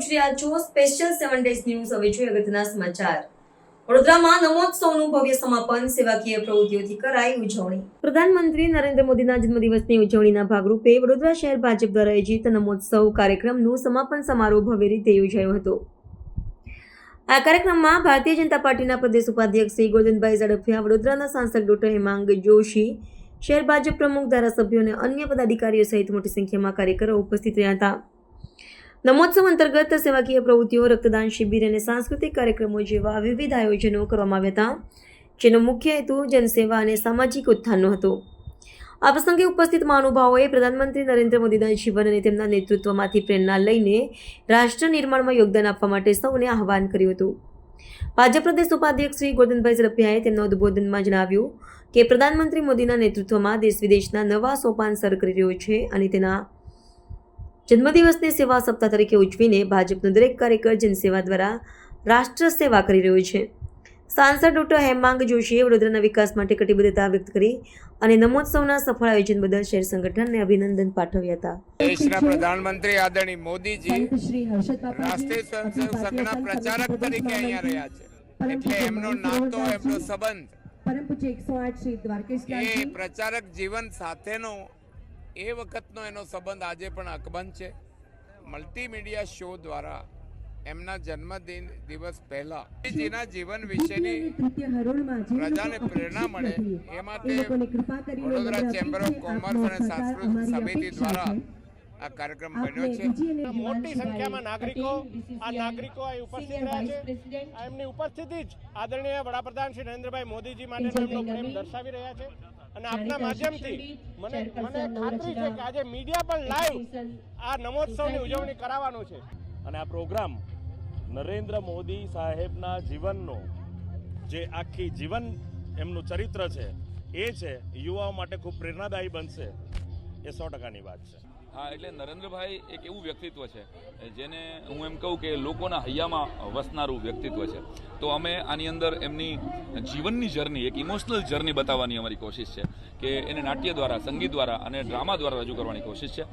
પહોંચી રહ્યા છો સ્પેશિયલ 7 ડેઝ ન્યૂઝ. હવે જોઈએ અગત્યના સમાચાર. વડોદરામાં નમોત્સવનું ભવ્ય સમાપન, સેવાકીય પ્રવૃત્તિઓથી કરાઈ ઉજવણી. પ્રધાનમંત્રી નરેન્દ્ર મોદીના જન્મદિવસની ઉજવણીના ભાગરૂપે વડોદરા શહેર ભાજપ દ્વારા આયોજિત નમોત્સવ કાર્યક્રમનું સમાપન સમારોહ ભવ્ય રીતે યોજાયો હતો. આ કાર્યક્રમમાં ભારતીય જનતા પાર્ટીના પ્રદેશ ઉપાધ્યક્ષ શ્રી ગોરધનભાઈ ઝડફિયા, વડોદરાના સાંસદ ડોક્ટર હેમાંગ જોશી, શહેર ભાજપ પ્રમુખ, ધારાસભ્યો અને અન્ય પદાધિકારીઓ સહિત મોટી સંખ્યામાં કાર્યકરો ઉપસ્થિત રહ્યા હતા. નમોત્સવ અંતર્ગત સેવાકીય પ્રવૃત્તિઓ, રક્તદાન શિબિર અને સાંસ્કૃતિક કાર્યક્રમો જેવા વિવિધ આયોજનો કરવામાં આવ્યા હતા, જેનો મુખ્ય હેતુ જનસેવા અને સામાજિક ઉત્થાનનો હતો. આ પ્રસંગે ઉપસ્થિત મહાનુભાવોએ પ્રધાનમંત્રી નરેન્દ્ર મોદીના જીવન અને તેમના નેતૃત્વમાંથી પ્રેરણા લઈને રાષ્ટ્ર નિર્માણમાં યોગદાન આપવા માટે સૌને આહ્વાન કર્યું હતું. ભાજપ પ્રદેશ ઉપાધ્યક્ષ શ્રી ગોરધનભાઈ ઝડફિયાએ તેમના ઉદ્બોધનમાં જણાવ્યું કે પ્રધાનમંત્રી મોદીના નેતૃત્વમાં દેશ વિદેશના નવા સોપાન સર કરી રહ્યો છે અને તેના જન્મદિવસને સેવા સપ્તાહ તરીકે ઉજવીને ભાજપનો દરેક કાર્યકર જનસેવા દ્વારા રાષ્ટ્ર સેવા કરી રહ્યો છે. સાંસદ ડોક્ટર હેમાંગ જોશીએ વડોદરાના વિકાસ માટે કટિબદ્ધતા વ્યક્ત કરી અને નમોત્સવના સફળ આયોજન બદલ શહેર સંગઠનને અભિનંદન પાઠવ્યા હતા. દેશના પ્રધાનમંત્રી આદરણીય મોદીજી રાષ્ટ્રીય સ્વયંસેવક સંઘના પ્રચારક તરીકે અહીંયા રહ્યા છે, એટલે એમનો નાતો, એમનો સંબંધ, એ પ્રચારક જીવન સાથેનો એ વખતનો એનો સંબંધ આજે પણ અકબંધ છે. મલ્ટીમીડિયા શો દ્વારા એમના જન્મદિવસ પહેલા જેના જીવન વિશેની પ્રજાને પ્રેરણા મળે એ માટે વડોદરા ચેમ્બર ઓફ કોમર્સ અને સાંસ્કૃતિક સમિતિ દ્વારા આ કાર્યક્રમ બન્યો છે. મોટી સંખ્યામાં નાગરિકો ઉપસ્થિત રહ્યા છે. એમની ઉપસ્થિતિ જ આદરણીય વડાપ્રધાન શ્રી નરેન્દ્રભાઈ મોદીજી માટે એમનો પ્રેમ દર્શાવી રહ્યા છે. અને આપના માધ્યમથી મને ખાતરી છે કે આજે મીડિયા પણ લાઈવ આ નમોત્સવની ઉજવણી કરાવવાનું છે. અને આ પ્રોગ્રામ નરેન્દ્ર મોદી સાહેબના જીવનનો જે આખી જીવન એમનું ચરિત્ર છે એ છે યુવાઓ માટે ખૂબ પ્રેરણાદાયી બનશે, એ 100%ની વાત છે. હા, એટલે નરેન્દ્રભાઈ એક એવું વ્યક્તિત્વ છે જેને હું એમ કહું કે લોકોના હૈયામાં વસનારું વ્યક્તિત્વ છે. તો અમે આની અંદર એમની જીવનની જર્ની, એક ઇમોશનલ જર્ની બતાવવાની અમારી કોશિશ છે કે એને નાટ્ય દ્વારા, સંગીત દ્વારા અને ડ્રામા દ્વારા રજૂ કરવાની કોશિશ છે.